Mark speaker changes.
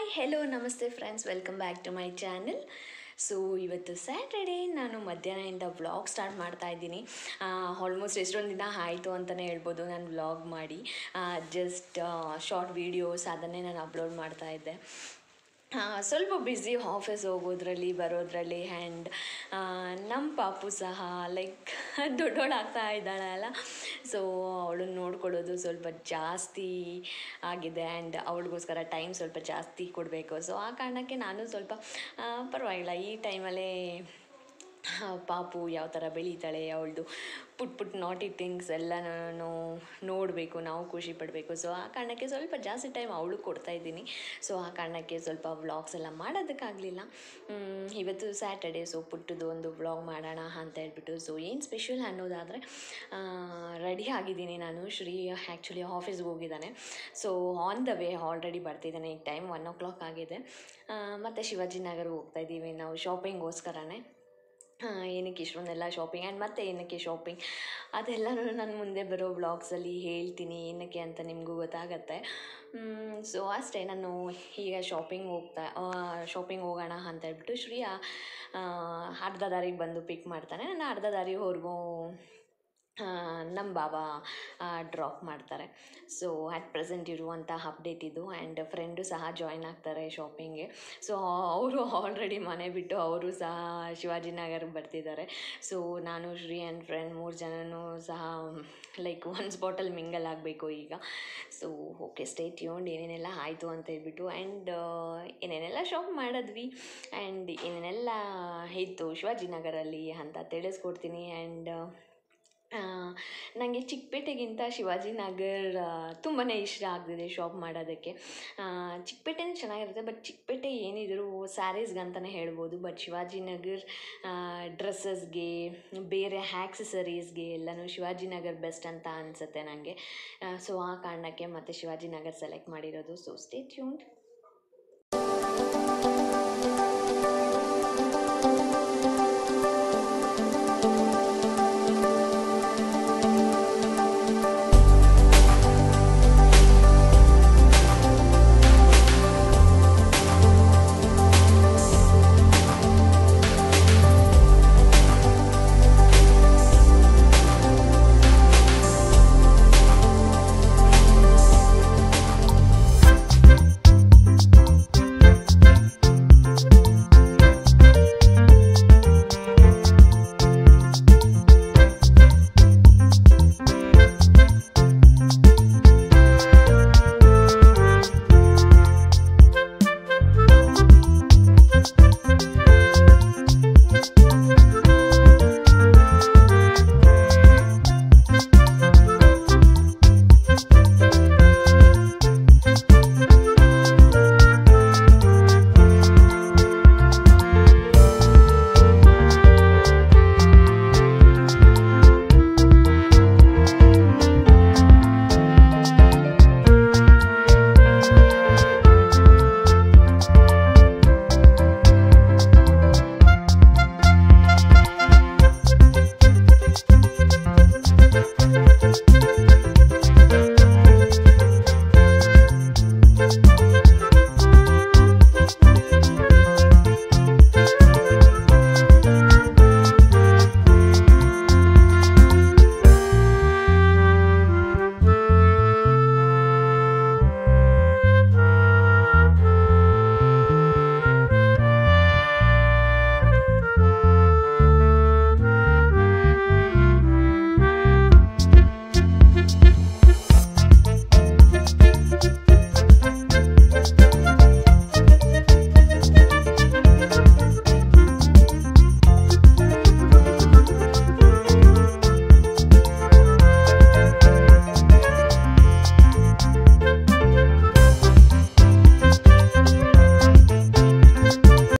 Speaker 1: Hi hello ನಮಸ್ತೆ friends, welcome back to my channel. So ಇವತ್ತು Saturday, ನಾನು ಮಧ್ಯಾಹ್ನದಿಂದ ವ್ಲಾಗ್ ಸ್ಟಾರ್ಟ್ ಮಾಡ್ತಾ ಇದ್ದೀನಿ. ಆಲ್ಮೋಸ್ಟ್ ಎಷ್ಟೊಂದು ದಿನ ಆಯಿತು ಅಂತಲೇ ಹೇಳ್ಬೋದು ನಾನು ವ್ಲಾಗ್ ಮಾಡಿ. ಜಸ್ಟ್ ಶಾರ್ಟ್ ವೀಡಿಯೋಸ್ ಅದನ್ನೇ ನಾನು ಅಪ್ಲೋಡ್ ಮಾಡ್ತಾ ಇದ್ದೆ. ಸ್ವಲ್ಪ ಬ್ಯುಸಿ ಆಫೀಸ್ ಹೋಗೋದ್ರಲ್ಲಿ ಬರೋದ್ರಲ್ಲಿ. ಆ್ಯಂಡ್ ನಮ್ಮ ಪಾಪು ಸಹ ಲೈಕ್ ದೊಡ್ಡೋಳಾಗ್ತಾ ಇದ್ದಾಳೆ ಅಲ್ಲ, ಸೊ ಅವಳನ್ನ ನೋಡ್ಕೊಳ್ಳೋದು ಸ್ವಲ್ಪ ಜಾಸ್ತಿ ಆಗಿದೆ. ಆ್ಯಂಡ್ ಅವಳಿಗೋಸ್ಕರ ಟೈಮ್ ಸ್ವಲ್ಪ ಜಾಸ್ತಿ ಕೊಡಬೇಕು. ಸೊ ಆ ಕಾರಣಕ್ಕೆ ನಾನು ಸ್ವಲ್ಪ ಪರವಾಗಿಲ್ಲ, ಈ ಟೈಮಲ್ಲೇ ಪಾಪು ಯಾವ ಥರ ಬೆಳೀತಾಳೆ, ಅವಳದು ಪುಟ್ ನಾಟಿ ಥಿಂಗ್ಸ್ ಎಲ್ಲ ನಾನು ನೋಡಬೇಕು, ನಾವು ಖುಷಿ ಪಡಬೇಕು. ಸೊ ಆ ಕಾರಣಕ್ಕೆ ಸ್ವಲ್ಪ ಜಾಸ್ತಿ ಟೈಮ್ ಅವಳು ಕೊಡ್ತಾಯಿದ್ದೀನಿ. ಸೊ ಆ ಕಾರಣಕ್ಕೆ ಸ್ವಲ್ಪ ವ್ಲಾಗ್ಸ್ ಎಲ್ಲ ಮಾಡೋದಕ್ಕಾಗಲಿಲ್ಲ. ಇವತ್ತು ಸ್ಯಾಟರ್ಡೇ, ಸೊ ಪುಟ್ಟದು ಒಂದು ವ್ಲಾಗ್ ಮಾಡೋಣ ಅಂತ ಹೇಳ್ಬಿಟ್ಟು. ಸೊ ಏನು ಸ್ಪೆಷಲ್ ಅನ್ನೋದಾದರೆ, ರೆಡಿ ಆಗಿದ್ದೀನಿ ನಾನು. ಶ್ರೀ ಆ್ಯಕ್ಚುಲಿ ಆಫೀಸ್ಗೆ ಹೋಗಿದ್ದಾನೆ. So on the way already ಬರ್ತಿದ್ದಾನೆ. ಈಗ ಟೈಮ್ 1 o'clock ಆಗಿದೆ. ಮತ್ತು ಶಿವಾಜಿನಗರ ಹೋಗ್ತಾಯಿದ್ದೀವಿ ನಾವು ಶಾಪಿಂಗೋಸ್ಕರನೇ. ಏನಕ್ಕೆ ಇಷ್ಟೊಂದೆಲ್ಲ ಶಾಪಿಂಗ್ ಆ್ಯಂಡ್ ಮತ್ತೆ ಏನಕ್ಕೆ ಶಾಪಿಂಗ್ ಅದೆಲ್ಲನೂ ನಾನು ಮುಂದೆ ಬರೋ ವ್ಲಾಗ್ಸಲ್ಲಿ ಹೇಳ್ತೀನಿ, ಏನಕ್ಕೆ ಅಂತ ನಿಮಗೂ ಗೊತ್ತಾಗತ್ತೆ. ಸೊ ಅಷ್ಟೇ, ನಾನು ಈಗ ಶಾಪಿಂಗ್ ಹೋಗೋಣ ಅಂತ ಹೇಳ್ಬಿಟ್ಟು ಶ್ರೀಯ ಅರ್ಧ ದಾರಿಗೆ ಬಂದು ಪಿಕ್ ಮಾಡ್ತಾನೆ. ನಾನು ಅರ್ಧ ದಾರಿವರೆಗೂ ನಮ್ಮ ಬಾಬಾ ಡ್ರಾಪ್ ಮಾಡ್ತಾರೆ. ಸೊ ಅಟ್ ಪ್ರೆಸೆಂಟ್ ಇರುವಂಥ ಅಪ್ಡೇಟ್ ಇದು. ಆ್ಯಂಡ್ ಫ್ರೆಂಡು ಸಹ ಜಾಯ್ನ್ ಆಗ್ತಾರೆ ಶಾಪಿಂಗ್ಗೆ. ಸೊ ಅವರು ಆಲ್ರೆಡಿ ಮನೆ ಬಿಟ್ಟು ಅವರು ಸಹ ಶಿವಾಜಿನಗರ್ಗೆ ಬರ್ತಿದ್ದಾರೆ. ಸೊ ನಾನು, ಶ್ರೀ ಆ್ಯಂಡ್ ಫ್ರೆಂಡ್ 3 ಜನನೂ ಸಹ ಲೈಕ್ ಒಂದು ಸ್ಪಾಟಲ್ಲಿ ಮಿಂಗಲ್ ಆಗಬೇಕು ಈಗ. ಸೊ ಓಕೆ, ಸ್ಟೇ ಟ್ಯೂನ್ಡ್, ಏನೇನೆಲ್ಲ ಆಯಿತು ಅಂತ ಹೇಳ್ಬಿಟ್ಟು. ಆ್ಯಂಡ್ ಏನೇನೆಲ್ಲ ಶಾಪ್ ಮಾಡಿದ್ವಿ ಆ್ಯಂಡ್ ಏನೇನೆಲ್ಲ ಇತ್ತು ಶಿವಾಜಿನಗರಲ್ಲಿ ಅಂತ ತಿಳಿಸ್ಕೊಡ್ತೀನಿ. ಆ್ಯಂಡ್ ನನಗೆ ಚಿಕ್ಕಪೇಟೆಗಿಂತ ಶಿವಾಜಿನಗರ ತುಂಬಾ ಇಷ್ಟ ಆಗ್ತಿದೆ ಶಾಪ್ ಮಾಡೋದಕ್ಕೆ. ಚಿಕ್ಕಪೇಟೆನೇ ಚೆನ್ನಾಗಿರುತ್ತೆ, ಬಟ್ ಚಿಕ್ಕಪೇಟೆ ಏನಿದ್ರು ಸ್ಯಾರೀಸ್ಗಂತಲೇ ಹೇಳ್ಬೋದು. ಬಟ್ ಶಿವಾಜಿನಗರ್ ಡ್ರೆಸ್ಸಸ್ಗೆ, ಬೇರೆ ಆ್ಯಕ್ಸಸರೀಸ್ಗೆ ಎಲ್ಲನೂ ಶಿವಾಜಿನಗರ್ ಬೆಸ್ಟ್ ಅಂತ ಅನಿಸುತ್ತೆ ನನಗೆ. ಸೊ ಆ ಕಾರಣಕ್ಕೆ ಮತ್ತೆ ಶಿವಾಜಿನಗರ್ ಸೆಲೆಕ್ಟ್ ಮಾಡಿರೋದು. So stay tuned.